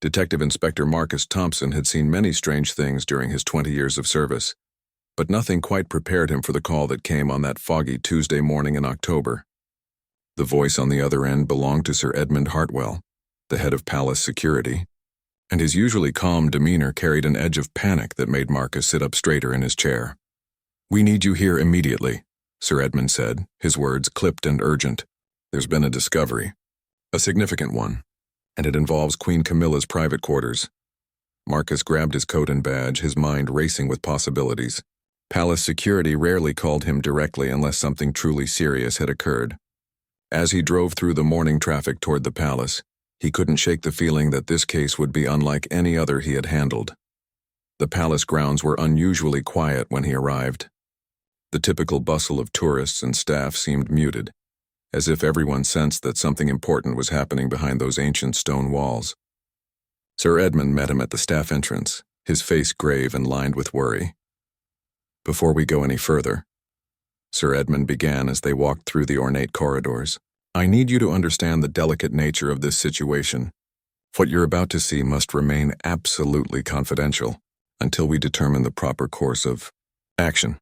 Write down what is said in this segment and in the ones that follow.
Detective Inspector Marcus Thompson had seen many strange things during his 20 years of service, but nothing quite prepared him for the call that came on that foggy Tuesday morning in October. The voice on the other end belonged to Sir Edmund Hartwell, the head of palace security, and his usually calm demeanor carried an edge of panic that made Marcus sit up straighter in his chair. "We need you here immediately," Sir Edmund said, his words clipped and urgent. "There's been a discovery. A significant one, and it involves Queen Camilla's private quarters." Marcus grabbed his coat and badge, his mind racing with possibilities. Palace security rarely called him directly unless something truly serious had occurred. As he drove through the morning traffic toward the palace, he couldn't shake the feeling that this case would be unlike any other he had handled. The palace grounds were unusually quiet when he arrived. The typical bustle of tourists and staff seemed muted, as if everyone sensed that something important was happening behind those ancient stone walls. Sir Edmund met him at the staff entrance, his face grave and lined with worry. "Before we go any further," Sir Edmund began as they walked through the ornate corridors, "I need you to understand the delicate nature of this situation. What you're about to see must remain absolutely confidential until we determine the proper course of action."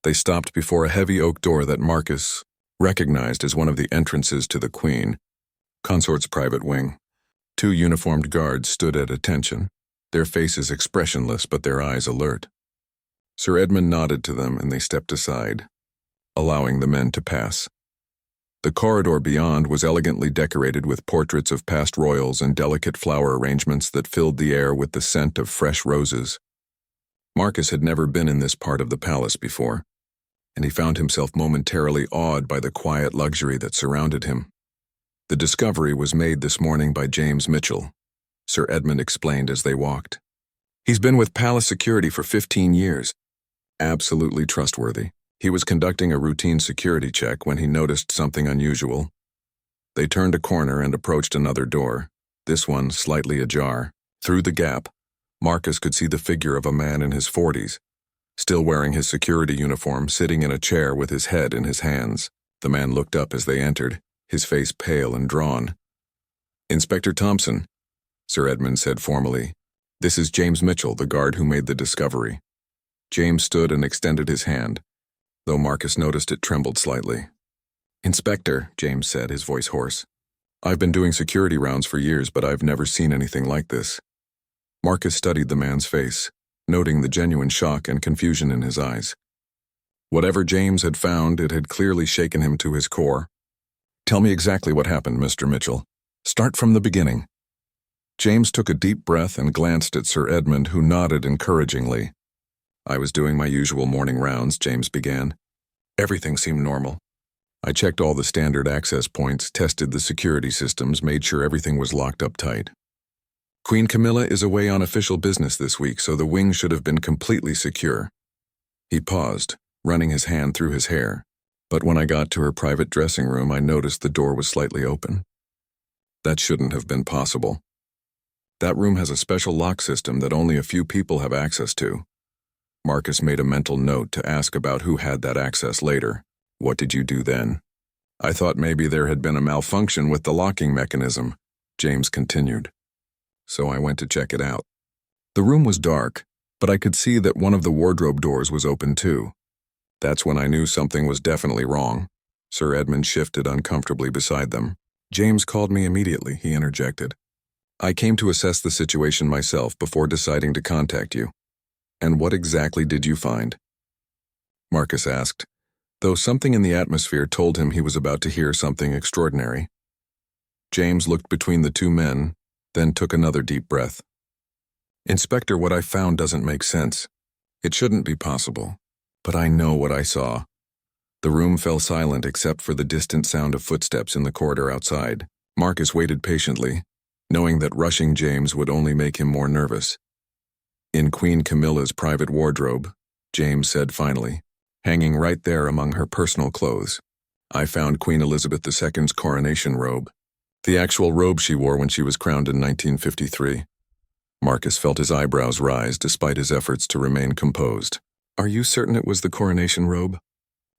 They stopped before a heavy oak door that Marcus recognized as one of the entrances to the Queen Consort's private wing. Two uniformed guards stood at attention, their faces expressionless but their eyes alert. Sir Edmund nodded to them and they stepped aside, allowing the men to pass. The corridor beyond was elegantly decorated with portraits of past royals and delicate flower arrangements that filled the air with the scent of fresh roses. Marcus had never been in this part of the palace before, and he found himself momentarily awed by the quiet luxury that surrounded him. "The discovery was made this morning by James Mitchell," Sir Edmund explained as they walked. "He's been with palace security for 15 years. Absolutely trustworthy. He was conducting a routine security check when he noticed something unusual." They turned a corner and approached another door, this one slightly ajar. Through the gap, Marcus could see the figure of a man in his 40s, still wearing his security uniform, sitting in a chair with his head in his hands. The man looked up as they entered, his face pale and drawn. "Inspector Thompson," Sir Edmund said formally. "This is James Mitchell, the guard who made the discovery." James stood and extended his hand, though Marcus noticed it trembled slightly. "Inspector," James said, his voice hoarse. "I've been doing security rounds for years, but I've never seen anything like this." Marcus studied the man's face, noting the genuine shock and confusion in his eyes. Whatever James had found, it had clearly shaken him to his core. "Tell me exactly what happened, Mr. Mitchell. Start from the beginning." James took a deep breath and glanced at Sir Edmund, who nodded encouragingly. "I was doing my usual morning rounds," James began. "Everything seemed normal. I checked all the standard access points, tested the security systems, made sure everything was locked up tight. Queen Camilla is away on official business this week, so the wing should have been completely secure." He paused, running his hand through his hair, but when I got to her private dressing room, I noticed the door was slightly open. That shouldn't have been possible. That room has a special lock system that only a few people have access to. Marcus made a mental note to ask about who had that access later. "What did you do then?" "I thought maybe there had been a malfunction with the locking mechanism," James continued. "So I went to check it out. The room was dark, but I could see that one of the wardrobe doors was open too. That's when I knew something was definitely wrong." Sir Edmund shifted uncomfortably beside them. "James called me immediately," he interjected. "I came to assess the situation myself before deciding to contact you." "And what exactly did you find?" Marcus asked, though something in the atmosphere told him he was about to hear something extraordinary. James looked between the two men, then took another deep breath. "Inspector, what I found doesn't make sense. It shouldn't be possible. But I know what I saw." The room fell silent except for the distant sound of footsteps in the corridor outside. Marcus waited patiently, knowing that rushing James would only make him more nervous. "In Queen Camilla's private wardrobe," James said finally, "hanging right there among her personal clothes, I found Queen Elizabeth II's coronation robe. The actual robe she wore when she was crowned in 1953. Marcus felt his eyebrows rise despite his efforts to remain composed. "Are you certain it was the coronation robe?"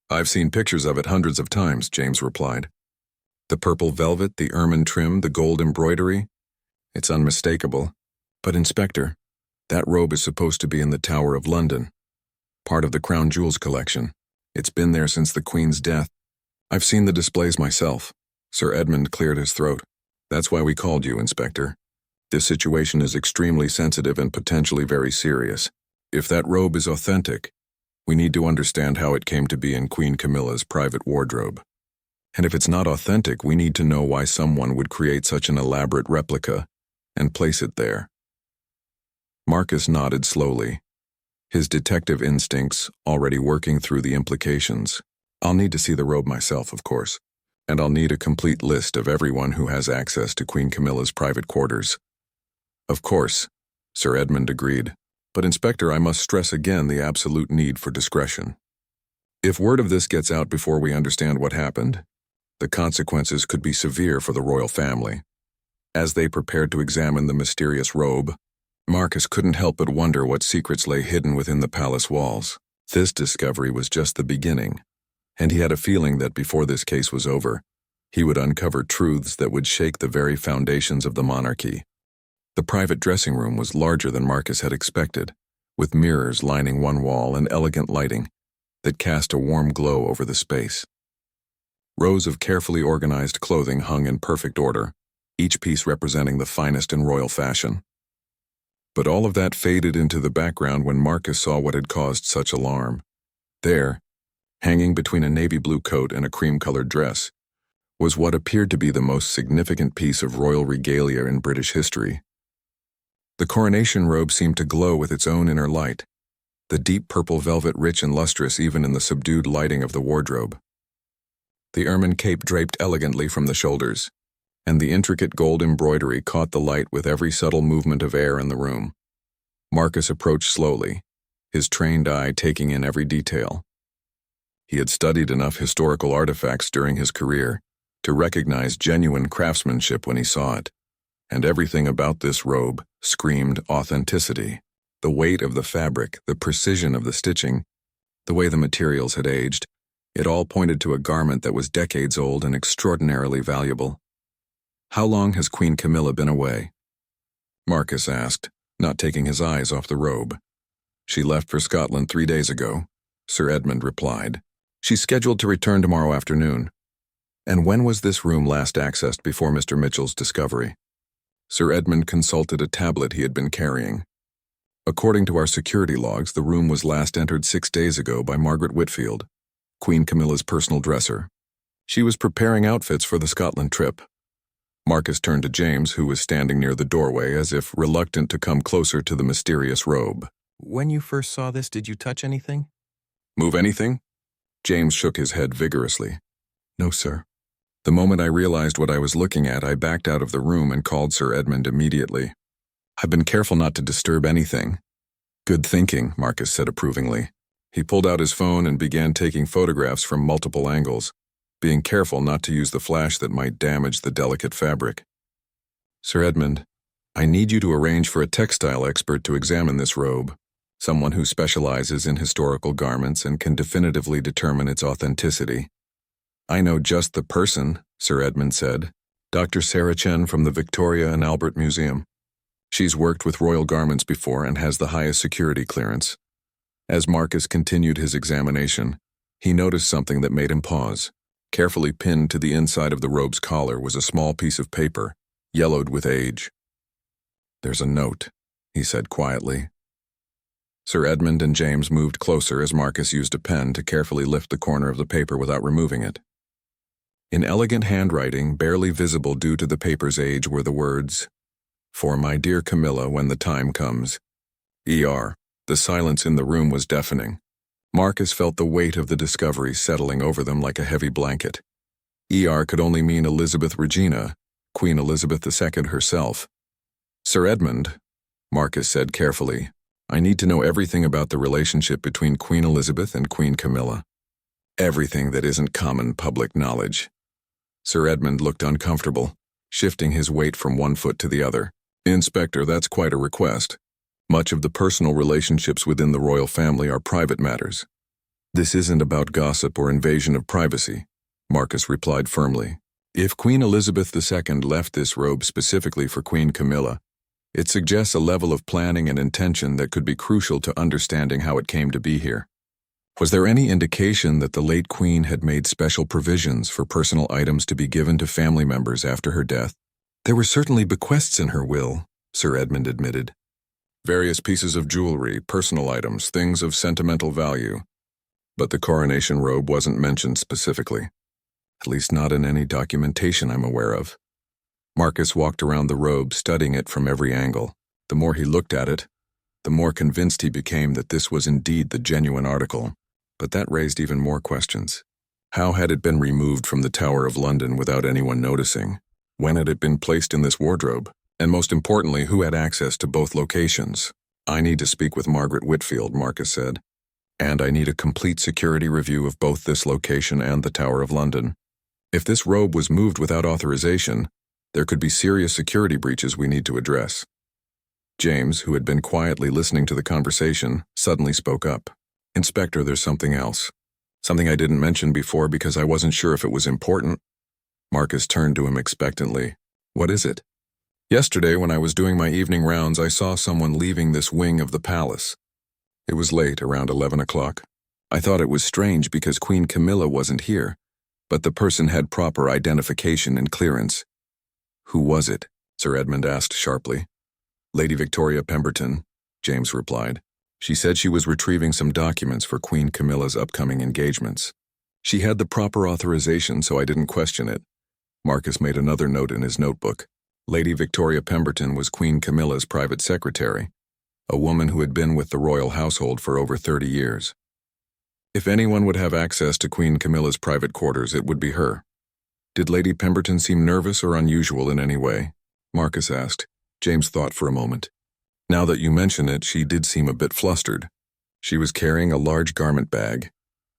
"I've seen pictures of it hundreds of times," James replied. "The purple velvet, the ermine trim, the gold embroidery. It's unmistakable. But Inspector, that robe is supposed to be in the Tower of London, part of the Crown Jewels collection. It's been there since the Queen's death. I've seen the displays myself. Sir Edmund cleared his throat. That's why we called you, Inspector. This situation is extremely sensitive and potentially very serious. If that robe is authentic, we need to understand how it came to be in Queen Camilla's private wardrobe. And if it's not authentic, we need to know why someone would create such an elaborate replica and place it there. Marcus nodded slowly, his detective instincts already working through the implications. I'll need to see the robe myself, of course, and I'll need a complete list of everyone who has access to Queen Camilla's private quarters. Of course, Sir Edmund agreed, but Inspector, I must stress again the absolute need for discretion. If word of this gets out before we understand what happened, the consequences could be severe for the royal family. As they prepared to examine the mysterious robe, Marcus couldn't help but wonder what secrets lay hidden within the palace walls. This discovery was just the beginning, and he had a feeling that before this case was over, he would uncover truths that would shake the very foundations of the monarchy. The private dressing room was larger than Marcus had expected, with mirrors lining one wall and elegant lighting that cast a warm glow over the space. Rows of carefully organized clothing hung in perfect order, each piece representing the finest in royal fashion. But all of that faded into the background when Marcus saw what had caused such alarm. There, hanging between a navy blue coat and a cream-colored dress, was what appeared to be the most significant piece of royal regalia in British history. The coronation robe seemed to glow with its own inner light, the deep purple velvet rich and lustrous even in the subdued lighting of the wardrobe. The ermine cape draped elegantly from the shoulders, and the intricate gold embroidery caught the light with every subtle movement of air in the room. Marcus approached slowly, his trained eye taking in every detail. He had studied enough historical artifacts during his career to recognize genuine craftsmanship when he saw it, and everything about this robe screamed authenticity. The weight of the fabric, the precision of the stitching, the way the materials had aged, it all pointed to a garment that was decades old and extraordinarily valuable. How long has Queen Camilla been away? Marcus asked, not taking his eyes off the robe. She left for Scotland 3 days ago, Sir Edmund replied. She's scheduled to return tomorrow afternoon. And when was this room last accessed before Mr. Mitchell's discovery? Sir Edmund consulted a tablet he had been carrying. According to our security logs, the room was last entered 6 days ago by Margaret Whitfield, Queen Camilla's personal dresser. She was preparing outfits for the Scotland trip. Marcus turned to James, who was standing near the doorway as if reluctant to come closer to the mysterious robe. When you first saw this, did you touch anything? Move anything? James shook his head vigorously. No, sir. The moment I realized what I was looking at, I backed out of the room and called Sir Edmund immediately. I've been careful not to disturb anything. Good thinking, Marcus said approvingly. He pulled out his phone and began taking photographs from multiple angles, being careful not to use the flash that might damage the delicate fabric. Sir Edmund, I need you to arrange for a textile expert to examine this robe, someone who specializes in historical garments and can definitively determine its authenticity. I know just the person, Sir Edmund said, Dr. Sarah Chen from the Victoria and Albert Museum. She's worked with royal garments before and has the highest security clearance. As Marcus continued his examination, he noticed something that made him pause. Carefully pinned to the inside of the robe's collar was a small piece of paper, yellowed with age. There's a note, he said quietly. Sir Edmund and James moved closer as Marcus used a pen to carefully lift the corner of the paper without removing it. In elegant handwriting, barely visible due to the paper's age, were the words, "For my dear Camilla when the time comes. E.R." The silence in the room was deafening. Marcus felt the weight of the discovery settling over them like a heavy blanket. E.R. could only mean Elizabeth Regina, Queen Elizabeth II herself. Sir Edmund, Marcus said carefully, I need to know everything about the relationship between Queen Elizabeth and Queen Camilla. Everything that isn't common public knowledge. Sir Edmund looked uncomfortable, shifting his weight from one foot to the other. Inspector, that's quite a request. Much of the personal relationships within the royal family are private matters. This isn't about gossip or invasion of privacy, Marcus replied firmly. If Queen Elizabeth II left this robe specifically for Queen Camilla, it suggests a level of planning and intention that could be crucial to understanding how it came to be here. Was there any indication that the late Queen had made special provisions for personal items to be given to family members after her death? There were certainly bequests in her will, Sir Edmund admitted. Various pieces of jewelry, personal items, things of sentimental value. But the coronation robe wasn't mentioned specifically. At least not in any documentation I'm aware of. Marcus walked around the robe, studying it from every angle. The more he looked at it, the more convinced he became that this was indeed the genuine article. But that raised even more questions. How had it been removed from the Tower of London without anyone noticing? When had it been placed in this wardrobe? And most importantly, who had access to both locations? I need to speak with Margaret Whitfield, Marcus said. And I need a complete security review of both this location and the Tower of London. If this robe was moved without authorization, there could be serious security breaches we need to address. James, who had been quietly listening to the conversation, suddenly spoke up. Inspector, there's something else. Something I didn't mention before because I wasn't sure if it was important. Marcus turned to him expectantly. What is it? Yesterday, when I was doing my evening rounds, I saw someone leaving this wing of the palace. It was late, around 11 o'clock. I thought it was strange because Queen Camilla wasn't here, but the person had proper identification and clearance. Who was it? Sir Edmund asked sharply. Lady Victoria Pemberton, James replied. She said she was retrieving some documents for Queen Camilla's upcoming engagements. She had the proper authorization, so I didn't question it. Marcus made another note in his notebook. Lady Victoria Pemberton was Queen Camilla's private secretary, a woman who had been with the royal household for over 30 years. If anyone would have access to Queen Camilla's private quarters, it would be her. Did Lady Pemberton seem nervous or unusual in any way? Marcus asked. James thought for a moment. Now that you mention it, she did seem a bit flustered. She was carrying a large garment bag,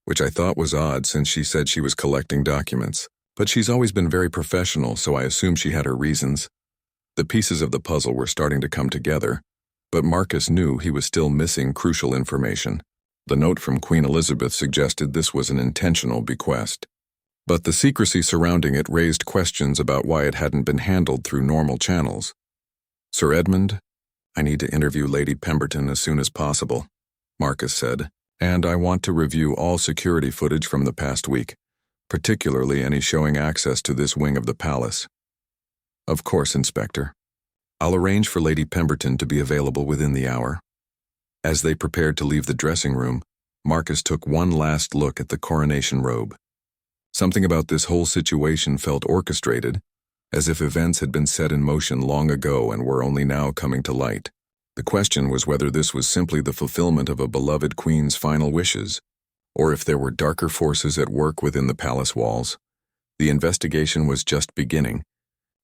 which I thought was odd since she said she was collecting documents. But she's always been very professional, so I assume she had her reasons. The pieces of the puzzle were starting to come together, but Marcus knew he was still missing crucial information. The note from Queen Elizabeth suggested this was an intentional bequest. But the secrecy surrounding it raised questions about why it hadn't been handled through normal channels. Sir Edmund, I need to interview Lady Pemberton as soon as possible, Marcus said, and I want to review all security footage from the past week, particularly any showing access to this wing of the palace. Of course, Inspector. I'll arrange for Lady Pemberton to be available within the hour. As they prepared to leave the dressing room, Marcus took one last look at the coronation robe. Something about this whole situation felt orchestrated, as if events had been set in motion long ago and were only now coming to light. The question was whether this was simply the fulfillment of a beloved queen's final wishes, or if there were darker forces at work within the palace walls. The investigation was just beginning,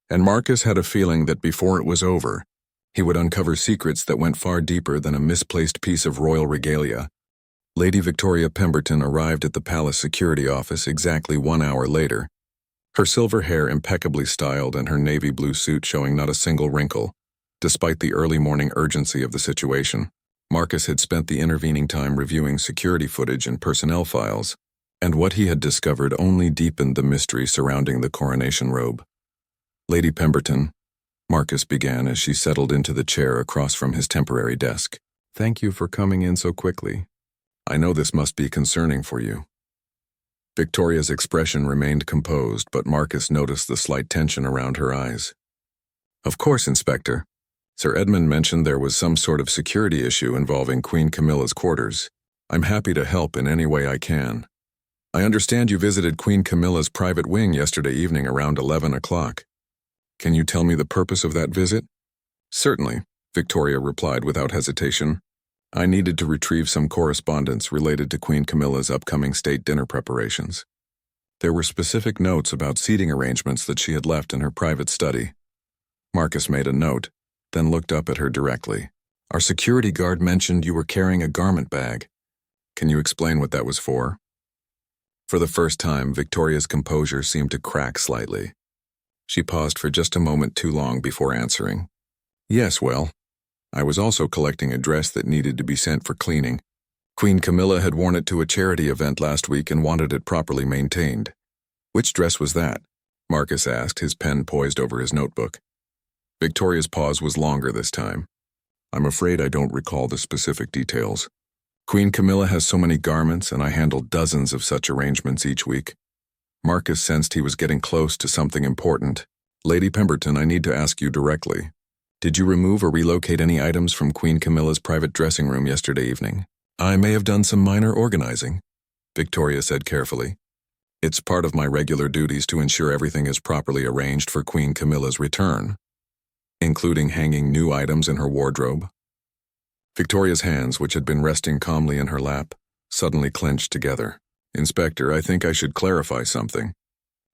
and Marcus had a feeling that before it was over, he would uncover secrets that went far deeper than a misplaced piece of royal regalia. Lady Victoria Pemberton arrived at the palace security office exactly 1 hour later, her silver hair impeccably styled and her navy blue suit showing not a single wrinkle. Despite the early morning urgency of the situation, Marcus had spent the intervening time reviewing security footage and personnel files, and what he had discovered only deepened the mystery surrounding the coronation robe. Lady Pemberton, Marcus began as she settled into the chair across from his temporary desk. Thank you for coming in so quickly. I know this must be concerning for you. Victoria's expression remained composed, but Marcus noticed the slight tension around her eyes. Of course, Inspector. Sir Edmund mentioned there was some sort of security issue involving Queen Camilla's quarters. I'm happy to help in any way I can. I understand you visited Queen Camilla's private wing yesterday evening around 11 o'clock. Can you tell me the purpose of that visit? Certainly, Victoria replied without hesitation. I needed to retrieve some correspondence related to Queen Camilla's upcoming state dinner preparations. There were specific notes about seating arrangements that she had left in her private study. Marcus made a note, then looked up at her directly. Our security guard mentioned you were carrying a garment bag. Can you explain what that was for? For the first time, Victoria's composure seemed to crack slightly. She paused for just a moment too long before answering. Yes, well, I was also collecting a dress that needed to be sent for cleaning. Queen Camilla had worn it to a charity event last week and wanted it properly maintained. Which dress was that? Marcus asked, his pen poised over his notebook. Victoria's pause was longer this time. I'm afraid I don't recall the specific details. Queen Camilla has so many garments, and I handle dozens of such arrangements each week. Marcus sensed he was getting close to something important. Lady Pemberton, I need to ask you directly. Did you remove or relocate any items from Queen Camilla's private dressing room yesterday evening? I may have done some minor organizing, Victoria said carefully. It's part of my regular duties to ensure everything is properly arranged for Queen Camilla's return, including hanging new items in her wardrobe. Victoria's hands, which had been resting calmly in her lap, suddenly clenched together. Inspector, I think I should clarify something.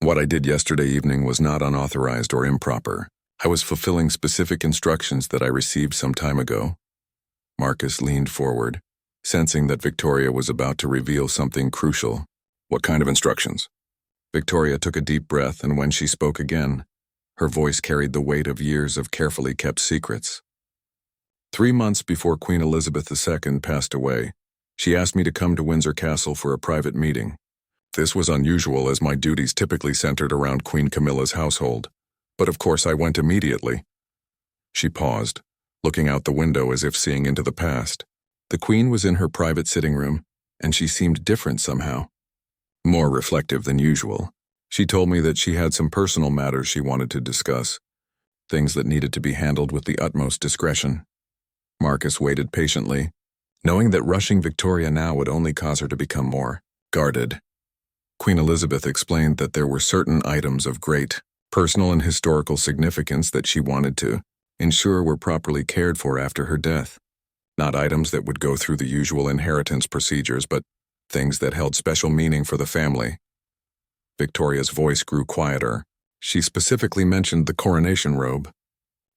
What I did yesterday evening was not unauthorized or improper. I was fulfilling specific instructions that I received some time ago. Marcus leaned forward, sensing that Victoria was about to reveal something crucial. What kind of instructions? Victoria took a deep breath, and when she spoke again, her voice carried the weight of years of carefully kept secrets. 3 months before Queen Elizabeth II passed away, she asked me to come to Windsor Castle for a private meeting. This was unusual, as my duties typically centered around Queen Camilla's household, but of course I went immediately. She paused, looking out the window as if seeing into the past. The Queen was in her private sitting room, and she seemed different somehow. More reflective than usual. She told me that she had some personal matters she wanted to discuss, things that needed to be handled with the utmost discretion. Marcus waited patiently, knowing that rushing Victoria now would only cause her to become more guarded. Queen Elizabeth explained that there were certain items of great personal and historical significance that she wanted to ensure were properly cared for after her death. Not items that would go through the usual inheritance procedures, but things that held special meaning for the family. Victoria's voice grew quieter. She specifically mentioned the Coronation Robe.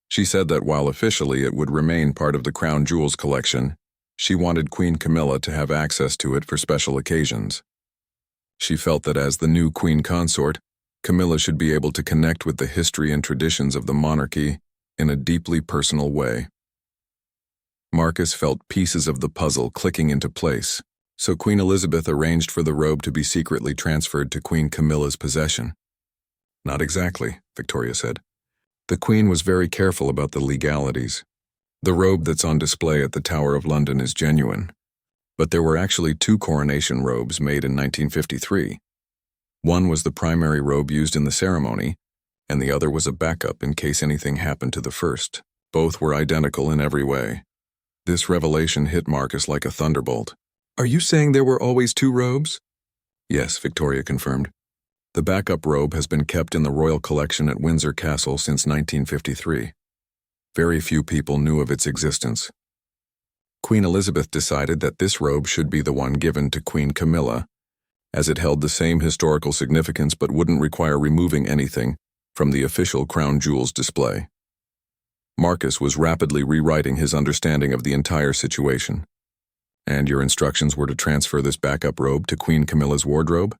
She said that while officially it would remain part of the crown jewels collection, she wanted Queen Camilla to have access to it for special occasions. She felt that as the new queen consort, Camilla should be able to connect with the history and traditions of the monarchy in a deeply personal way. Marcus felt pieces of the puzzle clicking into place, so Queen Elizabeth arranged for the robe to be secretly transferred to Queen Camilla's possession. Not exactly, Victoria said. The Queen was very careful about the legalities. The robe that's on display at the Tower of London is genuine, but there were actually 2 coronation robes made in 1953. One was the primary robe used in the ceremony, and the other was a backup in case anything happened to the first. Both were identical in every way. This revelation hit Marcus like a thunderbolt. Are you saying there were always 2 robes? Yes, Victoria confirmed. The backup robe has been kept in the royal collection at Windsor Castle since 1953. Very few people knew of its existence. Queen Elizabeth decided that this robe should be the one given to Queen Camilla, as it held the same historical significance but wouldn't require removing anything from the official crown jewels display. Marcus was rapidly rewriting his understanding of the entire situation. And your instructions were to transfer this backup robe to Queen Camilla's wardrobe?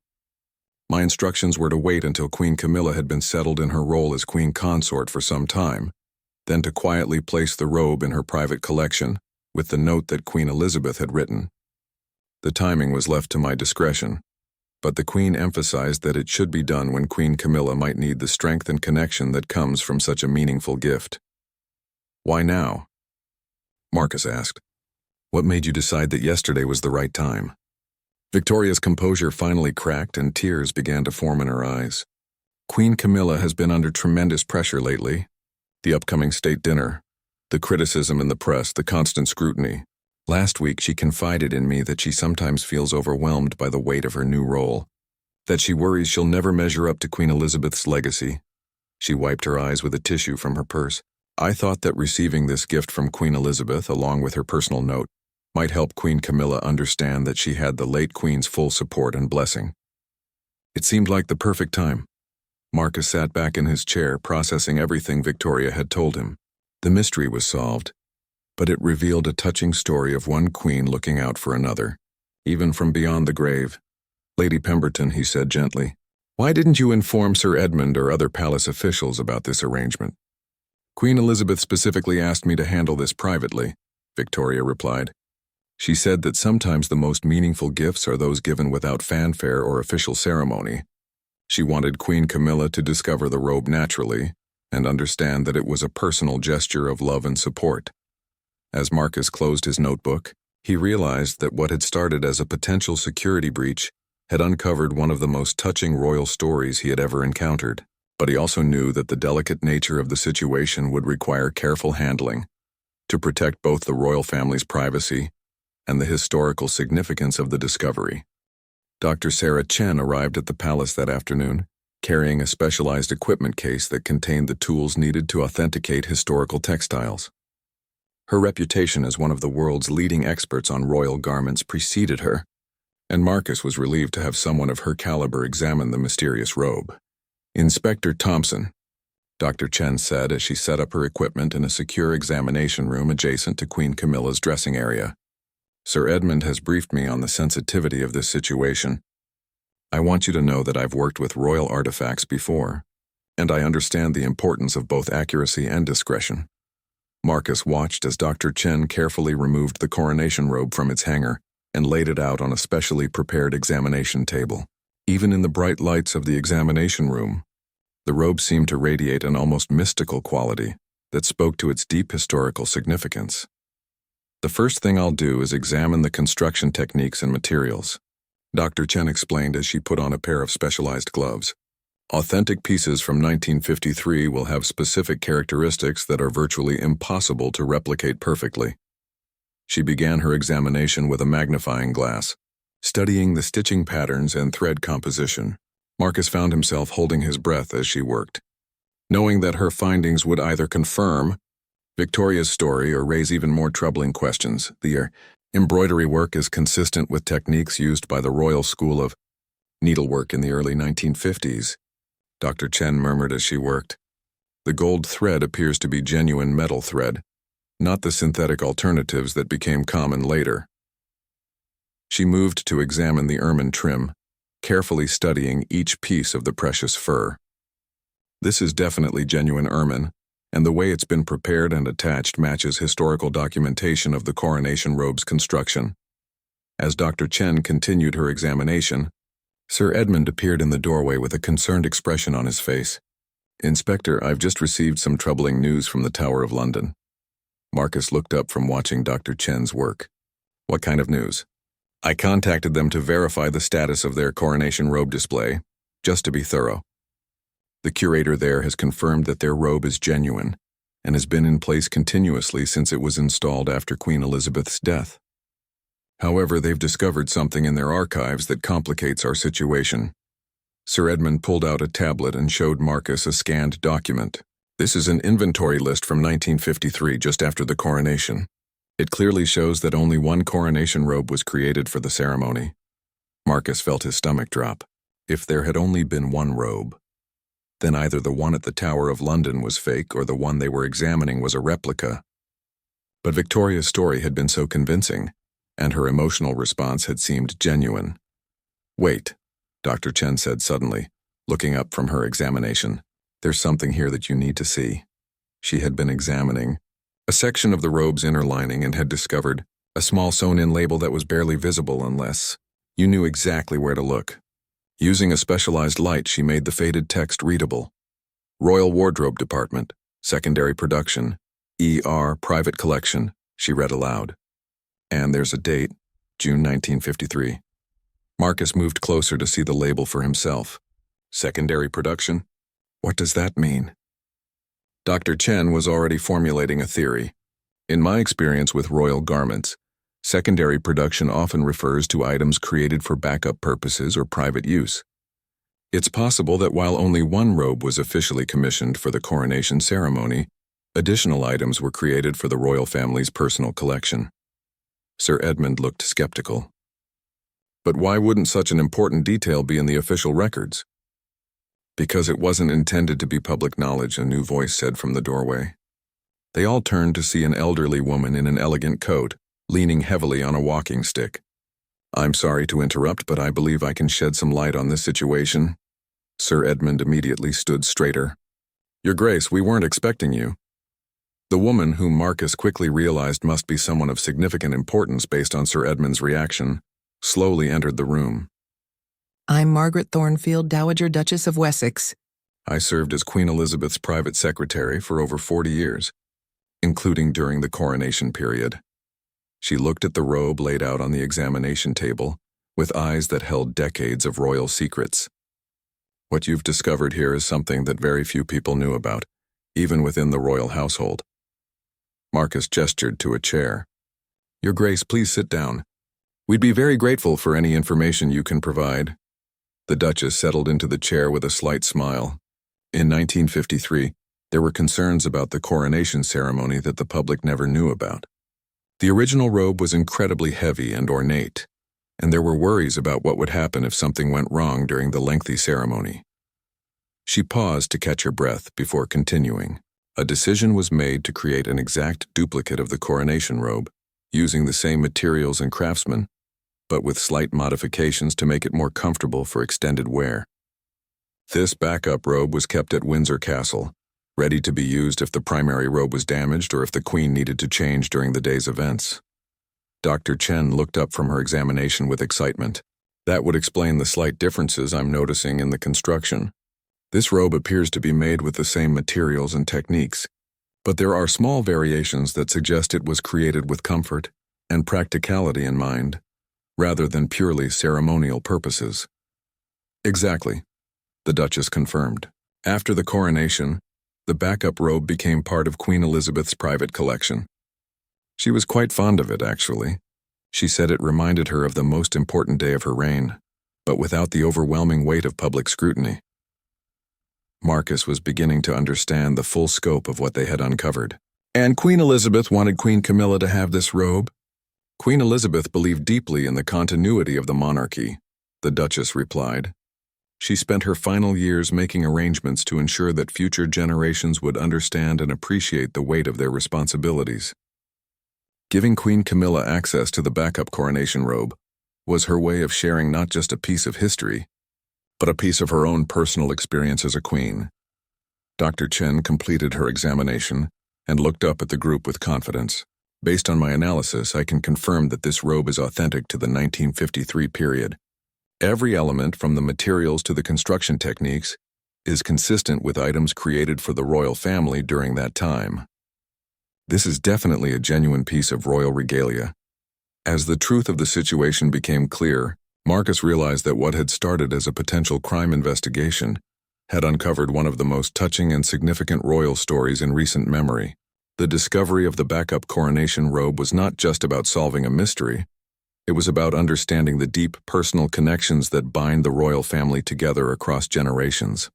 My instructions were to wait until Queen Camilla had been settled in her role as queen consort for some time, then to quietly place the robe in her private collection with the note that Queen Elizabeth had written. The timing was left to my discretion, but the Queen emphasized that it should be done when Queen Camilla might need the strength and connection that comes from such a meaningful gift. Why now? Marcus asked. What made you decide that yesterday was the right time? Victoria's composure finally cracked and tears began to form in her eyes. Queen Camilla has been under tremendous pressure lately. The upcoming state dinner, the criticism in the press, the constant scrutiny. Last week she confided in me that she sometimes feels overwhelmed by the weight of her new role, that she worries she'll never measure up to Queen Elizabeth's legacy. She wiped her eyes with a tissue from her purse. I thought that receiving this gift from Queen Elizabeth, along with her personal note, might help Queen Camilla understand that she had the late Queen's full support and blessing. It seemed like the perfect time. Marcus sat back in his chair, processing everything Victoria had told him. The mystery was solved, but it revealed a touching story of one queen looking out for another, even from beyond the grave. Lady Pemberton, he said gently, why didn't you inform Sir Edmund or other palace officials about this arrangement? Queen Elizabeth specifically asked me to handle this privately, Victoria replied. She said that sometimes the most meaningful gifts are those given without fanfare or official ceremony. She wanted Queen Camilla to discover the robe naturally and understand that it was a personal gesture of love and support. As Marcus closed his notebook, he realized that what had started as a potential security breach had uncovered one of the most touching royal stories he had ever encountered. But he also knew that the delicate nature of the situation would require careful handling to protect both the royal family's privacy and the historical significance of the discovery. Dr. Sarah Chen arrived at the palace that afternoon, carrying a specialized equipment case that contained the tools needed to authenticate historical textiles. Her reputation as one of the world's leading experts on royal garments preceded her, and Marcus was relieved to have someone of her caliber examine the mysterious robe. "Inspector Thompson," Dr. Chen said as she set up her equipment in a secure examination room adjacent to Queen Camilla's dressing area. "Sir Edmund has briefed me on the sensitivity of this situation. I want you to know that I've worked with royal artifacts before, and I understand the importance of both accuracy and discretion." Marcus watched as Dr. Chen carefully removed the coronation robe from its hanger and laid it out on a specially prepared examination table. Even in the bright lights of the examination room, the robe seemed to radiate an almost mystical quality that spoke to its deep historical significance. "The first thing I'll do is examine the construction techniques and materials," Dr. Chen explained as she put on a pair of specialized gloves. "Authentic pieces from 1953 will have specific characteristics that are virtually impossible to replicate perfectly." She began her examination with a magnifying glass, studying the stitching patterns and thread composition. Marcus found himself holding his breath as she worked, knowing that her findings would either confirm Victoria's story or raise even more troubling questions. The embroidery work is consistent with techniques used by the Royal School of Needlework in the early 1950s, Dr. Chen murmured as she worked. "The gold thread appears to be genuine metal thread, not the synthetic alternatives that became common later." She moved to examine the ermine trim, carefully studying each piece of the precious fur. "This is definitely genuine ermine, and the way it's been prepared and attached matches historical documentation of the coronation robe's construction." As Dr. Chen continued her examination, Sir Edmund appeared in the doorway with a concerned expression on his face. "Inspector, I've just received some troubling news from the Tower of London." Marcus looked up from watching Dr. Chen's work. "What kind of news?" "I contacted them to verify the status of their coronation robe display, just to be thorough. The curator there has confirmed that their robe is genuine and has been in place continuously since it was installed after Queen Elizabeth's death. However, they've discovered something in their archives that complicates our situation." Sir Edmund pulled out a tablet and showed Marcus a scanned document. "This is an inventory list from 1953, just after the coronation. It clearly shows that only one coronation robe was created for the ceremony." Marcus felt his stomach drop. If there had only been one robe, then either the one at the Tower of London was fake or the one they were examining was a replica. But Victoria's story had been so convincing, and her emotional response had seemed genuine. "Wait," Dr. Chen said suddenly, looking up from her examination. "There's something here that you need to see." She had been examining a section of the robe's inner lining and had discovered a small sewn-in label that was barely visible unless you knew exactly where to look. Using a specialized light, she made the faded text readable. "Royal Wardrobe Department, Secondary Production, ER Private Collection," she read aloud. "And there's a date, June 1953. Marcus moved closer to see the label for himself. "Secondary production? What does that mean?" Dr. Chen was already formulating a theory. "In my experience with royal garments, secondary production often refers to items created for backup purposes or private use. It's possible that while only one robe was officially commissioned for the coronation ceremony, additional items were created for the royal family's personal collection." Sir Edmund looked skeptical. "But why wouldn't such an important detail be in the official records?" "Because it wasn't intended to be public knowledge," a new voice said from the doorway. They all turned to see an elderly woman in an elegant coat, leaning heavily on a walking stick. "I'm sorry to interrupt, but I believe I can shed some light on this situation." Sir Edmund immediately stood straighter. "Your Grace, we weren't expecting you." The woman, whom Marcus quickly realized must be someone of significant importance based on Sir Edmund's reaction, slowly entered the room. I'm Margaret Thornfield, Dowager Duchess of Wessex. I served as Queen Elizabeth's private secretary for over 40 years, including during the coronation period. She looked at the robe laid out on the examination table with eyes that held decades of royal secrets. What you've discovered here is something that very few people knew about, even within the royal household. Marcus gestured to a chair. Your Grace, please sit down. We'd be very grateful for any information you can provide. The Duchess settled into the chair with a slight smile. In 1953, there were concerns about the coronation ceremony that the public never knew about. The original robe was incredibly heavy and ornate, and there were worries about what would happen if something went wrong during the lengthy ceremony. She paused to catch her breath before continuing. A decision was made to create an exact duplicate of the coronation robe, using the same materials and craftsmen, but with slight modifications to make it more comfortable for extended wear. This backup robe was kept at Windsor Castle, ready to be used if the primary robe was damaged or if the Queen needed to change during the day's events. Dr. Chen looked up from her examination with excitement. That would explain the slight differences I'm noticing in the construction. This robe appears to be made with the same materials and techniques, but there are small variations that suggest it was created with comfort and practicality in mind, rather than purely ceremonial purposes. Exactly, the Duchess confirmed. After the coronation, the backup robe became part of Queen Elizabeth's private collection. She was quite fond of it, actually. She said it reminded her of the most important day of her reign, but without the overwhelming weight of public scrutiny. Marcus was beginning to understand the full scope of what they had uncovered. And Queen Elizabeth wanted Queen Camilla to have this robe? Queen Elizabeth believed deeply in the continuity of the monarchy, the Duchess replied. She spent her final years making arrangements to ensure that future generations would understand and appreciate the weight of their responsibilities. Giving Queen Camilla access to the backup coronation robe was her way of sharing not just a piece of history, but a piece of her own personal experience as a queen. Dr. Chen completed her examination and looked up at the group with confidence. Based on my analysis, I can confirm that this robe is authentic to the 1953 period. Every element, from the materials to the construction techniques, is consistent with items created for the royal family during that time. This is definitely a genuine piece of royal regalia. As the truth of the situation became clear, Marcus realized that what had started as a potential crime investigation had uncovered one of the most touching and significant royal stories in recent memory. The discovery of the backup coronation robe was not just about solving a mystery. It was about understanding the deep personal connections that bind the royal family together across generations.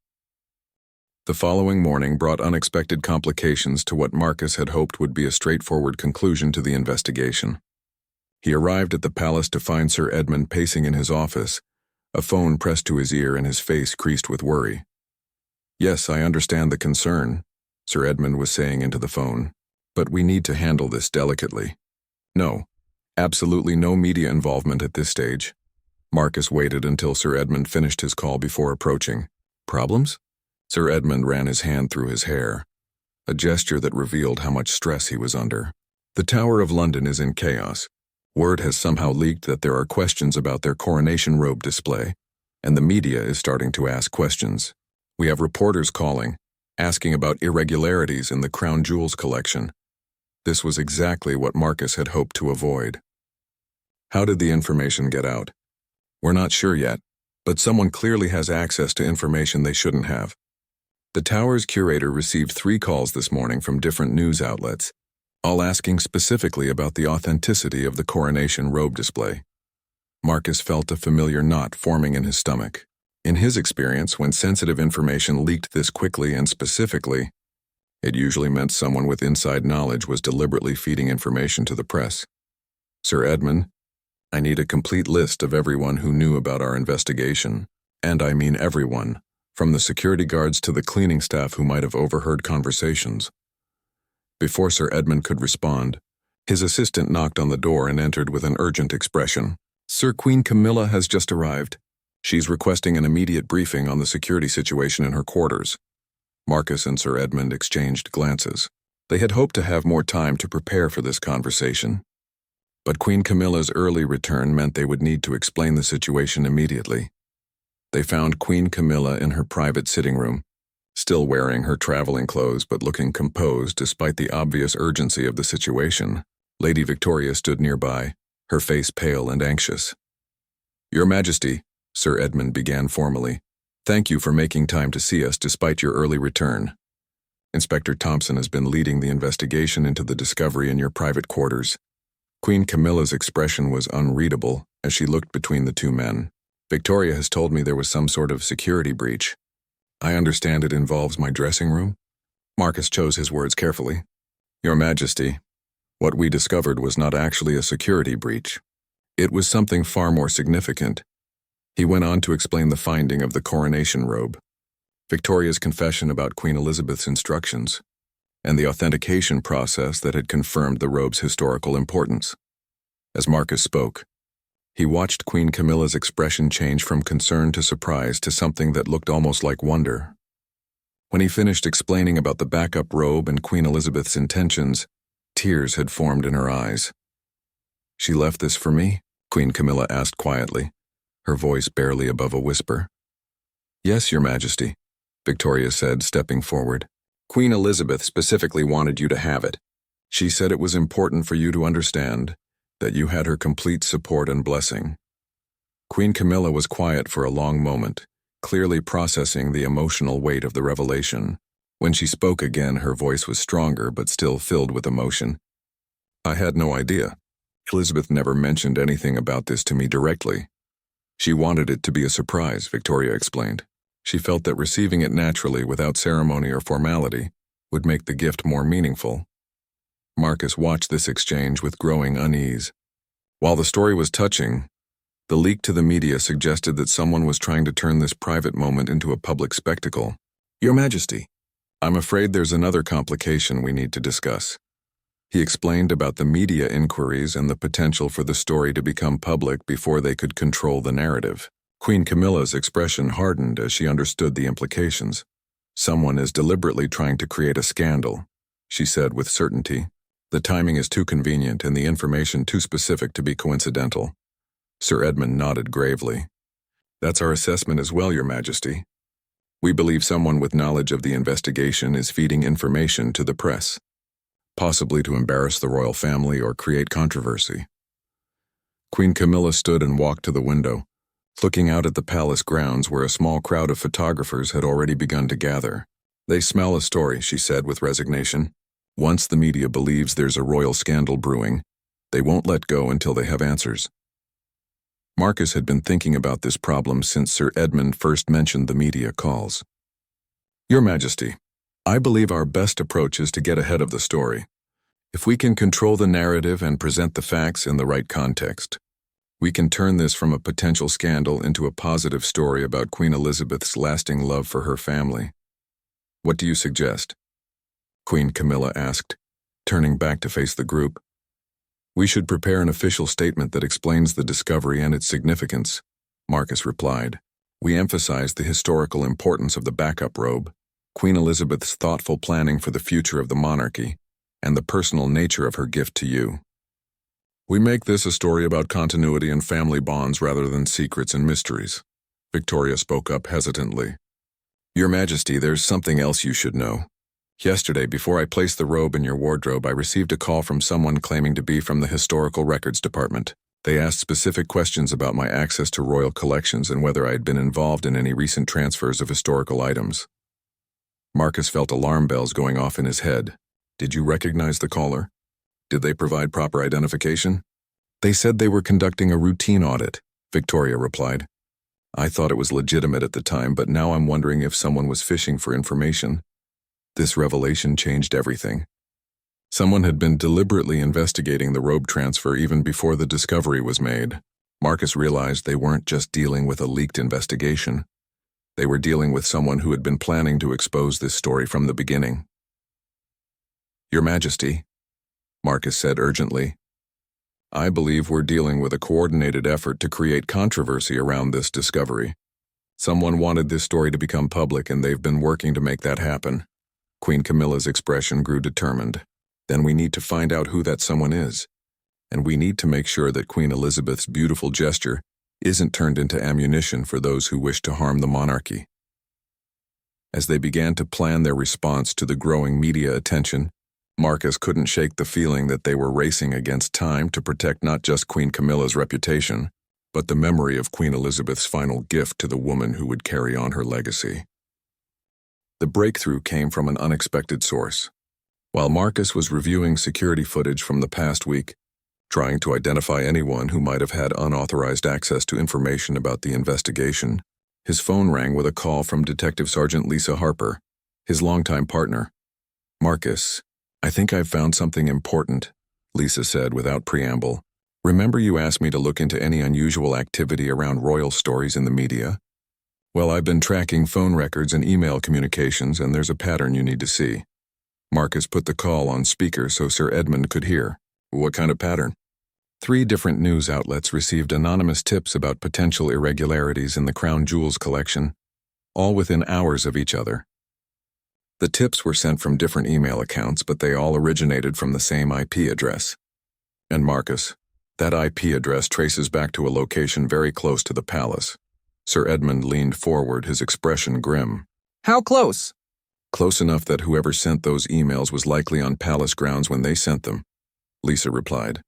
The following morning brought unexpected complications to what Marcus had hoped would be a straightforward conclusion to the investigation. He arrived at the palace to find Sir Edmund pacing in his office, a phone pressed to his ear and his face creased with worry. Yes, I understand the concern, Sir Edmund was saying into the phone, but we need to handle this delicately. No, absolutely no media involvement at this stage. Marcus waited until Sir Edmund finished his call before approaching. Problems? Sir Edmund ran his hand through his hair, a gesture that revealed how much stress he was under. The Tower of London is in chaos. Word has somehow leaked that there are questions about their coronation robe display, and the media is starting to ask questions. We have reporters calling, asking about irregularities in the crown jewels collection. This was exactly what Marcus had hoped to avoid. How did the information get out? We're not sure yet, but someone clearly has access to information they shouldn't have. The tower's curator received 3 calls this morning from different news outlets, all asking specifically about the authenticity of the coronation robe display. Marcus felt a familiar knot forming in his stomach. In his experience, when sensitive information leaked this quickly and specifically, it usually meant someone with inside knowledge was deliberately feeding information to the press. Sir Edmund, I need a complete list of everyone who knew about our investigation, and I mean everyone, from the security guards to the cleaning staff who might have overheard conversations. Before Sir Edmund could respond, his assistant knocked on the door and entered with an urgent expression. Sir, Queen Camilla has just arrived. She's requesting an immediate briefing on the security situation in her quarters. Marcus and Sir Edmund exchanged glances. They had hoped to have more time to prepare for this conversation, but Queen Camilla's early return meant they would need to explain the situation immediately. They found Queen Camilla in her private sitting room, still wearing her traveling clothes but looking composed despite the obvious urgency of the situation. Lady Victoria stood nearby, her face pale and anxious. "Your Majesty," Sir Edmund began formally, "thank you for making time to see us despite your early return. Inspector Thompson has been leading the investigation into the discovery in your private quarters." Queen Camilla's expression was unreadable as she looked between the two men. "Victoria has told me there was some sort of security breach. I understand it involves my dressing room?" Marcus chose his words carefully. "Your Majesty, what we discovered was not actually a security breach. It was something far more significant." He went on to explain the finding of the Coronation Robe, Victoria's confession about Queen Elizabeth's instructions, and the authentication process that had confirmed the robe's historical importance. As Marcus spoke, he watched Queen Camilla's expression change from concern to surprise to something that looked almost like wonder. When he finished explaining about the backup robe and Queen Elizabeth's intentions, tears had formed in her eyes. "She left this for me?" Queen Camilla asked quietly, her voice barely above a whisper. "Yes, Your Majesty," Victoria said, stepping forward. "Queen Elizabeth specifically wanted you to have it. She said it was important for you to understand that you had her complete support and blessing." Queen Camilla was quiet for a long moment, clearly processing the emotional weight of the revelation. When she spoke again, her voice was stronger but still filled with emotion. "I had no idea. Elizabeth never mentioned anything about this to me directly. She wanted it to be a surprise," Victoria explained. She felt that receiving it naturally without ceremony or formality would make the gift more meaningful. Marcus watched this exchange with growing unease. While the story was touching, the leak to the media suggested that someone was trying to turn this private moment into a public spectacle. "Your Majesty, I'm afraid there's another complication we need to discuss." He explained about the media inquiries and the potential for the story to become public before they could control the narrative. Queen Camilla's expression hardened as she understood the implications. "Someone is deliberately trying to create a scandal," she said with certainty. "The timing is too convenient and the information too specific to be coincidental." Sir Edmund nodded gravely. "That's our assessment as well, Your Majesty. We believe someone with knowledge of the investigation is feeding information to the press, possibly to embarrass the royal family or create controversy." Queen Camilla stood and walked to the window, looking out at the palace grounds where a small crowd of photographers had already begun to gather. "They smell a story," she said with resignation. "Once the media believes there's a royal scandal brewing, they won't let go until they have answers." Marcus had been thinking about this problem since Sir Edmund first mentioned the media calls. "Your Majesty, I believe our best approach is to get ahead of the story. If we can control the narrative and present the facts in the right context, we can turn this from a potential scandal into a positive story about Queen Elizabeth's lasting love for her family. What do you suggest?" Queen Camilla asked, turning back to face the group. "We should prepare an official statement that explains the discovery and its significance," Marcus replied. "We emphasize the historical importance of the backup robe, Queen Elizabeth's thoughtful planning for the future of the monarchy, and the personal nature of her gift to you. We make this a story about continuity and family bonds rather than secrets and mysteries." Victoria spoke up hesitantly. "Your Majesty, there's something else you should know. Yesterday, before I placed the robe in your wardrobe, I received a call from someone claiming to be from the Historical Records Department. They asked specific questions about my access to royal collections and whether I had been involved in any recent transfers of historical items." Marcus felt alarm bells going off in his head. "Did you recognize the caller? Did they provide proper identification?" "They said they were conducting a routine audit," Victoria replied. "I thought it was legitimate at the time, but now I'm wondering if someone was fishing for information." This revelation changed everything. Someone had been deliberately investigating the robe transfer even before the discovery was made. Marcus realized they weren't just dealing with a leaked investigation. They were dealing with someone who had been planning to expose this story from the beginning. "Your Majesty," Marcus said urgently, "I believe we're dealing with a coordinated effort to create controversy around this discovery. Someone wanted this story to become public and they've been working to make that happen." Queen Camilla's expression grew determined. "Then we need to find out who that someone is. And we need to make sure that Queen Elizabeth's beautiful gesture isn't turned into ammunition for those who wish to harm the monarchy. As they began to plan their response to the growing media attention, Marcus couldn't shake the feeling that they were racing against time to protect not just Queen Camilla's reputation, but the memory of Queen Elizabeth's final gift to the woman who would carry on her legacy. The breakthrough came from an unexpected source. While Marcus was reviewing security footage from the past week, trying to identify anyone who might have had unauthorized access to information about the investigation, his phone rang with a call from Detective Sergeant Lisa Harper, his longtime partner. "Marcus, I think I've found something important," Lisa said without preamble. "Remember you asked me to look into any unusual activity around royal stories in the media? Well, I've been tracking phone records and email communications, and there's a pattern you need to see." Marcus put the call on speaker so Sir Edmund could hear. "What kind of pattern?" 3 different news outlets received anonymous tips about potential irregularities in the crown jewels collection, all within hours of each other. The tips were sent from different email accounts, but they all originated from the same IP address. And Marcus, that IP address traces back to a location very close to the palace. Sir Edmund leaned forward, his expression grim. How close? "Close enough that whoever sent those emails was likely on palace grounds when they sent them," Lisa replied.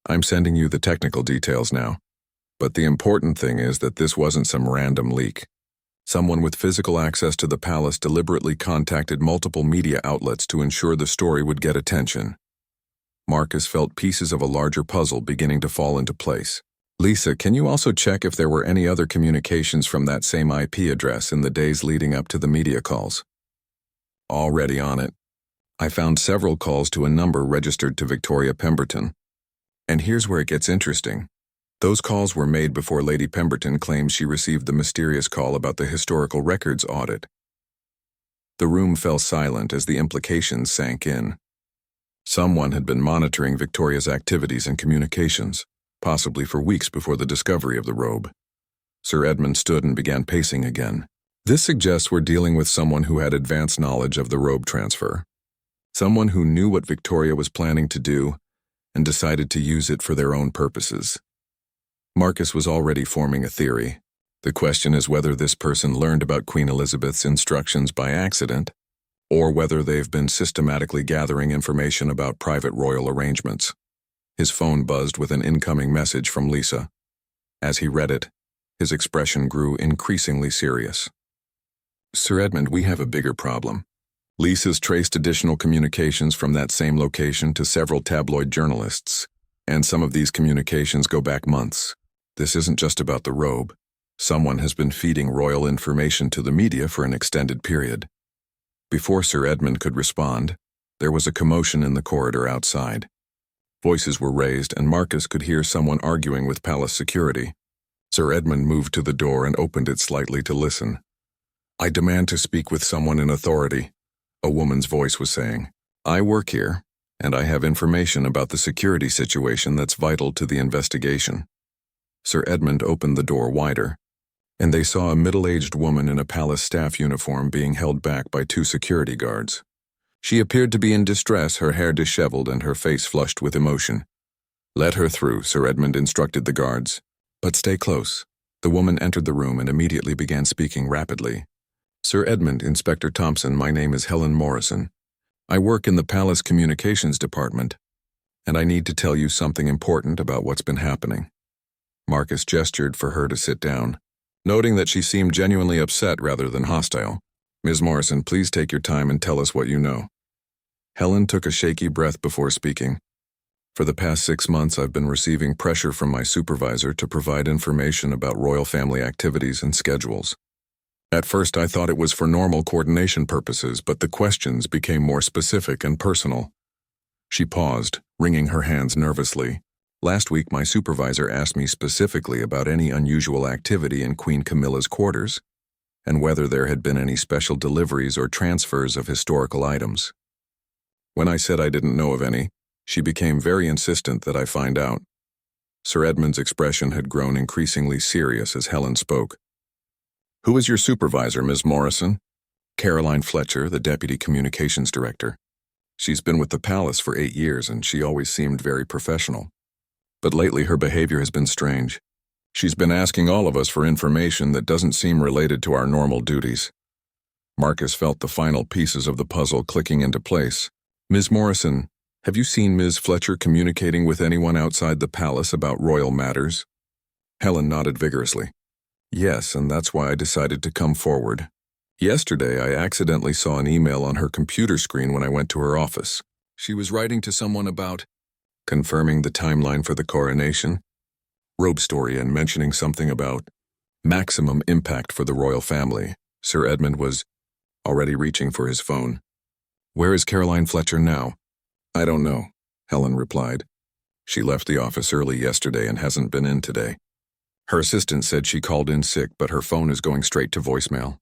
"I'm sending you the technical details now. But the important thing is that this wasn't some random leak. Someone with physical access to the palace deliberately contacted multiple media outlets to ensure the story would get attention." Marcus felt pieces of a larger puzzle beginning to fall into place. "Lisa, can you also check if there were any other communications from that same IP address in the days leading up to the media calls?" "Already on it. I found several calls to a number registered to Victoria Pemberton. And here's where it gets interesting. Those calls were made before Lady Pemberton claims she received the mysterious call about the historical records audit." The room fell silent as the implications sank in. Someone had been monitoring Victoria's activities and communications, possibly for weeks before the discovery of the robe. Sir Edmund stood and began pacing again. This suggests we're dealing with someone who had advanced knowledge of the robe transfer. Someone who knew what Victoria was planning to do and decided to use it for their own purposes. Marcus was already forming a theory. The question is whether this person learned about Queen Elizabeth's instructions by accident, or whether they've been systematically gathering information about private royal arrangements. His phone buzzed with an incoming message from Lisa. As he read it, his expression grew increasingly serious. "Sir Edmund, we have a bigger problem. Lisa's traced additional communications from that same location to several tabloid journalists, and some of these communications go back months. This isn't just about the robe. Someone has been feeding royal information to the media for an extended period." Before Sir Edmund could respond, there was a commotion in the corridor outside. Voices were raised, and Marcus could hear someone arguing with palace security. Sir Edmund moved to the door and opened it slightly to listen. "I demand to speak with someone in authority," a woman's voice was saying. "I work here, and I have information about the security situation that's vital to the investigation." Sir Edmund opened the door wider, and they saw a middle-aged woman in a palace staff uniform being held back by 2 security guards. She appeared to be in distress, her hair disheveled and her face flushed with emotion. "Let her through," Sir Edmund instructed the guards. "But stay close." The woman entered the room and immediately began speaking rapidly. "Sir Edmund, Inspector Thompson, my name is Helen Morrison. I work in the Palace Communications Department, and I need to tell you something important about what's been happening." Marcus gestured for her to sit down, noting that she seemed genuinely upset rather than hostile. "Ms. Morrison, please take your time and tell us what you know." Helen took a shaky breath before speaking. "For the past 6 months, I've been receiving pressure from my supervisor to provide information about royal family activities and schedules. At first, I thought it was for normal coordination purposes, but the questions became more specific and personal." She paused, wringing her hands nervously. "Last week, my supervisor asked me specifically about any unusual activity in Queen Camilla's quarters, and whether there had been any special deliveries or transfers of historical items. When I said I didn't know of any, she became very insistent that I find out." Sir Edmund's expression had grown increasingly serious as Helen spoke. "Who is your supervisor, Ms. Morrison?" "Caroline Fletcher, the Deputy Communications Director. She's been with the palace for 8 years and she always seemed very professional. But lately her behavior has been strange. She's been asking all of us for information that doesn't seem related to our normal duties. Marcus felt the final pieces of the puzzle clicking into place. Ms. Morrison, have you seen Ms. Fletcher communicating with anyone outside the palace about royal matters? Helen nodded vigorously. Yes, and that's why I decided to come forward. Yesterday, I accidentally saw an email on her computer screen when I went to her office. She was writing to someone about confirming the timeline for the coronation, robe story, and mentioning something about maximum impact for the royal family. Sir Edmund was already reaching for his phone. Where is Caroline Fletcher now? I don't know, Helen replied. She left the office early yesterday and hasn't been in today. Her assistant said she called in sick, but her phone is going straight to voicemail.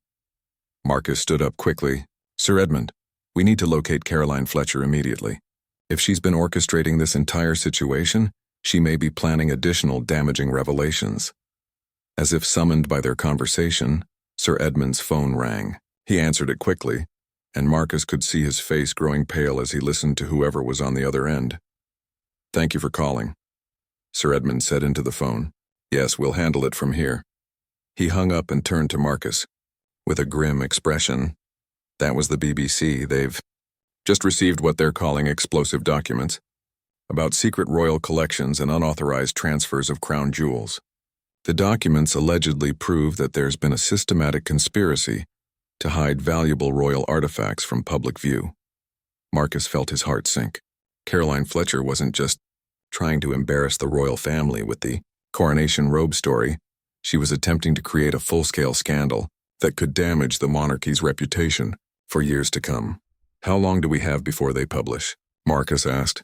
Marcus stood up quickly. Sir Edmund, we need to locate Caroline Fletcher immediately. If she's been orchestrating this entire situation, she may be planning additional damaging revelations. As if summoned by their conversation, Sir Edmund's phone rang. He answered it quickly, and Marcus could see his face growing pale as he listened to whoever was on the other end. Thank you for calling, Sir Edmund said into the phone. Yes, we'll handle it from here. He hung up and turned to Marcus with a grim expression. That was the BBC. They've just received what they're calling explosive documents about secret royal collections and unauthorized transfers of crown jewels. The documents allegedly prove that there's been a systematic conspiracy to hide valuable royal artifacts from public view. Marcus felt his heart sink. Caroline Fletcher wasn't just trying to embarrass the royal family with the Coronation Robe story. She was attempting to create a full-scale scandal that could damage the monarchy's reputation for years to come. How long do we have before they publish? Marcus asked.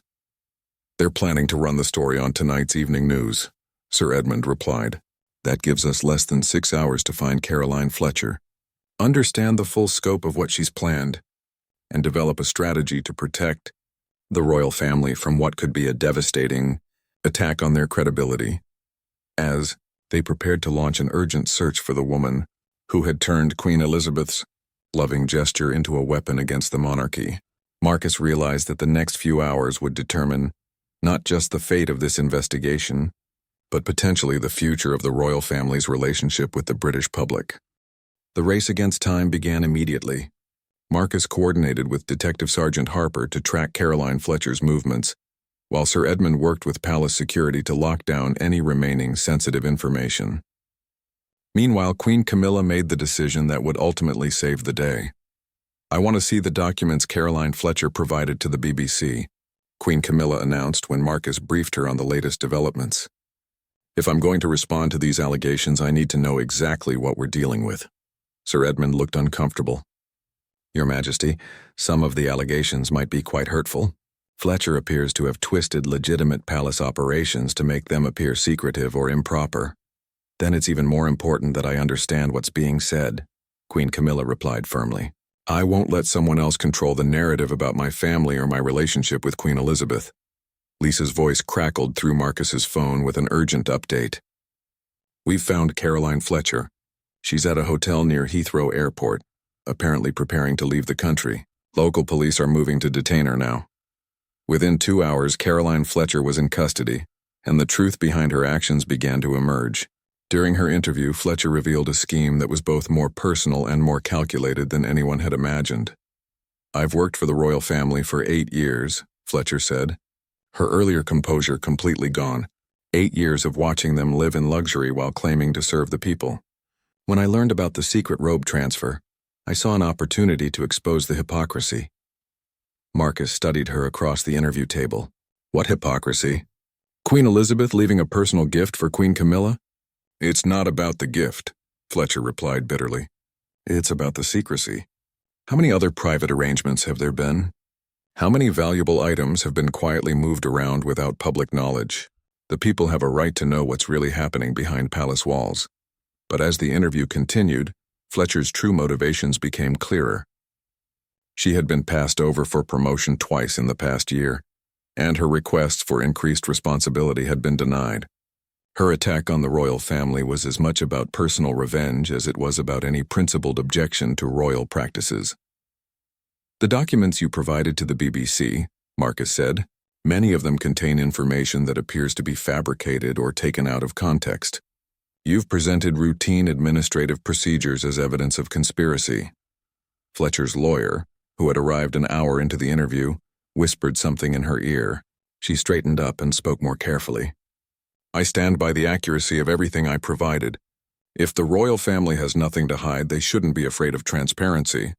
They're planning to run the story on tonight's evening news, Sir Edmund replied. That gives us less than 6 hours to find Caroline Fletcher, understand the full scope of what she's planned, and develop a strategy to protect the royal family from what could be a devastating attack on their credibility. As they prepared to launch an urgent search for the woman who had turned Queen Elizabeth's loving gesture into a weapon against the monarchy, Marcus realized that the next few hours would determine not just the fate of this investigation, but potentially the future of the royal family's relationship with the British public. The race against time began immediately. Marcus coordinated with Detective Sergeant Harper to track Caroline Fletcher's movements, while Sir Edmund worked with palace security to lock down any remaining sensitive information. Meanwhile, Queen Camilla made the decision that would ultimately save the day. I want to see the documents Caroline Fletcher provided to the BBC, Queen Camilla announced when Marcus briefed her on the latest developments. If I'm going to respond to these allegations, I need to know exactly what we're dealing with. Sir Edmund looked uncomfortable. Your Majesty, some of the allegations might be quite hurtful. Fletcher appears to have twisted legitimate palace operations to make them appear secretive or improper. Then it's even more important that I understand what's being said, Queen Camilla replied firmly. I won't let someone else control the narrative about my family or my relationship with Queen Elizabeth. Lisa's voice crackled through Marcus's phone with an urgent update. We've found Caroline Fletcher. She's at a hotel near Heathrow Airport, apparently preparing to leave the country. Local police are moving to detain her now. Within 2 hours, Caroline Fletcher was in custody, and the truth behind her actions began to emerge. During her interview, Fletcher revealed a scheme that was both more personal and more calculated than anyone had imagined. I've worked for the royal family for 8 years, Fletcher said, her earlier composure completely gone. 8 years of watching them live in luxury while claiming to serve the people. When I learned about the secret robe transfer, I saw an opportunity to expose the hypocrisy. Marcus studied her across the interview table. What hypocrisy? Queen Elizabeth leaving a personal gift for Queen Camilla? It's not about the gift, Fletcher replied bitterly. It's about the secrecy. How many other private arrangements have there been? How many valuable items have been quietly moved around without public knowledge? The people have a right to know what's really happening behind palace walls. But as the interview continued, Fletcher's true motivations became clearer. She had been passed over for promotion twice in the past year, and her requests for increased responsibility had been denied. Her attack on the royal family was as much about personal revenge as it was about any principled objection to royal practices. The documents you provided to the BBC, Marcus said, many of them contain information that appears to be fabricated or taken out of context. You've presented routine administrative procedures as evidence of conspiracy. Fletcher's lawyer, who had arrived an hour into the interview, whispered something in her ear. She straightened up and spoke more carefully. I stand by the accuracy of everything I provided. If the royal family has nothing to hide, they shouldn't be afraid of transparency.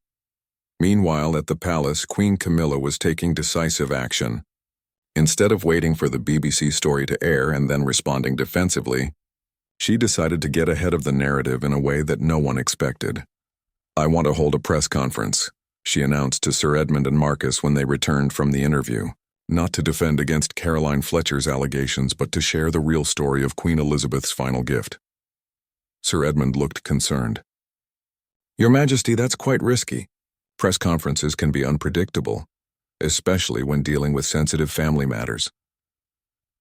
Meanwhile, at the palace, Queen Camilla was taking decisive action. Instead of waiting for the BBC story to air and then responding defensively, she decided to get ahead of the narrative in a way that no one expected. I want to hold a press conference, she announced to Sir Edmund and Marcus when they returned from the interview, not to defend against Caroline Fletcher's allegations, but to share the real story of Queen Elizabeth's final gift. Sir Edmund looked concerned. Your Majesty, that's quite risky. Press conferences can be unpredictable, especially when dealing with sensitive family matters.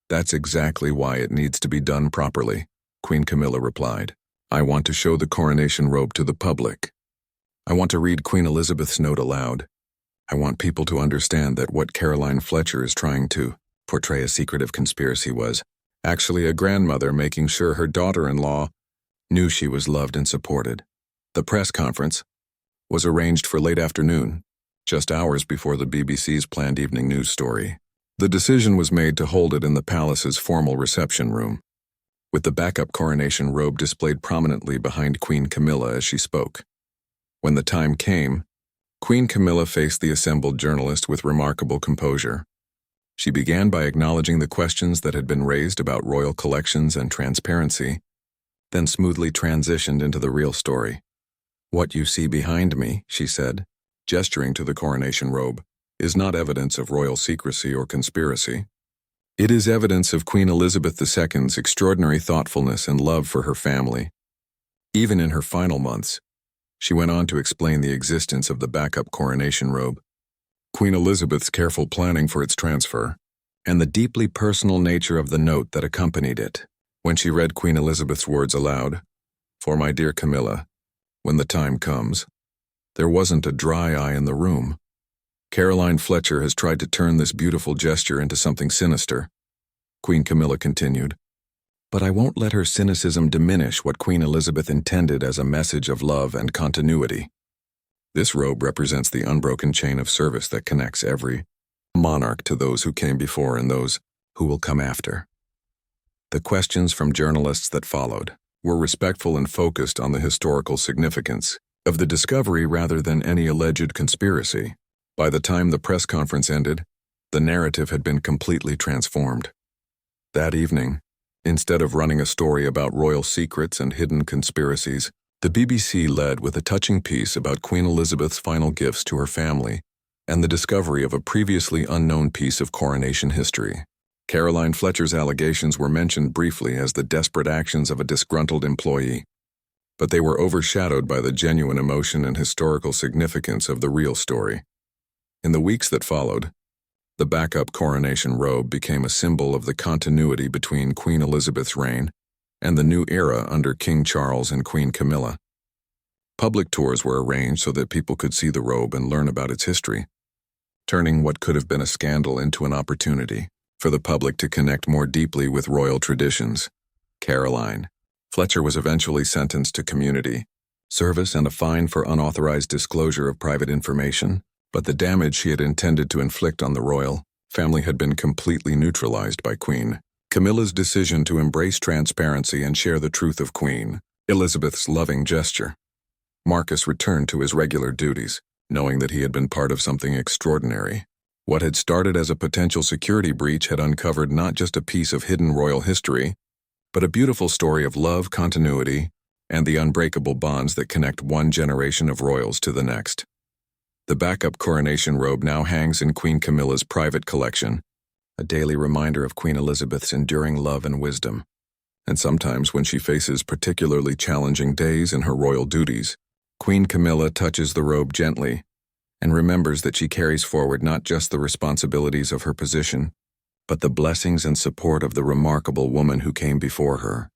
That's exactly why it needs to be done properly, Queen Camilla replied. I want to show the coronation robe to the public. I want to read Queen Elizabeth's note aloud. I want people to understand that what Caroline Fletcher is trying to portray a secretive conspiracy was actually a grandmother making sure her daughter-in-law knew she was loved and supported. The press conference was arranged for late afternoon, just hours before the BBC's planned evening news story. The decision was made to hold it in the palace's formal reception room, with the backup coronation robe displayed prominently behind Queen Camilla as she spoke. When the time came, Queen Camilla faced the assembled journalist with remarkable composure. She began by acknowledging the questions that had been raised about royal collections and transparency, then smoothly transitioned into the real story. What you see behind me, she said, gesturing to the coronation robe, is not evidence of royal secrecy or conspiracy. It is evidence of Queen Elizabeth II's extraordinary thoughtfulness and love for her family. Even in her final months, she went on to explain the existence of the backup coronation robe, Queen Elizabeth's careful planning for its transfer, and the deeply personal nature of the note that accompanied it. When she read Queen Elizabeth's words aloud, "For my dear Camilla, when the time comes," there wasn't a dry eye in the room. Caroline Fletcher has tried to turn this beautiful gesture into something sinister, Queen Camilla continued. But I won't let her cynicism diminish what Queen Elizabeth intended as a message of love and continuity. This robe represents the unbroken chain of service that connects every monarch to those who came before and those who will come after. The questions from journalists that followed were respectful and focused on the historical significance of the discovery rather than any alleged conspiracy. By the time the press conference ended, the narrative had been completely transformed. That evening, instead of running a story about royal secrets and hidden conspiracies, the BBC led with a touching piece about Queen Elizabeth's final gifts to her family and the discovery of a previously unknown piece of coronation history. Caroline Fletcher's allegations were mentioned briefly as the desperate actions of a disgruntled employee, but they were overshadowed by the genuine emotion and historical significance of the real story. In the weeks that followed, the backup coronation robe became a symbol of the continuity between Queen Elizabeth's reign and the new era under King Charles and Queen Camilla. Public tours were arranged so that people could see the robe and learn about its history, turning what could have been a scandal into an opportunity for the public to connect more deeply with royal traditions. Caroline Fletcher was eventually sentenced to community service and a fine for unauthorized disclosure of private information, but the damage she had intended to inflict on the royal family had been completely neutralized by Queen Camilla's decision to embrace transparency and share the truth of Queen Elizabeth's loving gesture. Marcus returned to his regular duties, knowing that he had been part of something extraordinary. What had started as a potential security breach had uncovered not just a piece of hidden royal history, but a beautiful story of love, continuity, and the unbreakable bonds that connect one generation of royals to the next. The backup coronation robe now hangs in Queen Camilla's private collection, a daily reminder of Queen Elizabeth's enduring love and wisdom. And sometimes when she faces particularly challenging days in her royal duties, Queen Camilla touches the robe gently and remembers that she carries forward not just the responsibilities of her position, but the blessings and support of the remarkable woman who came before her.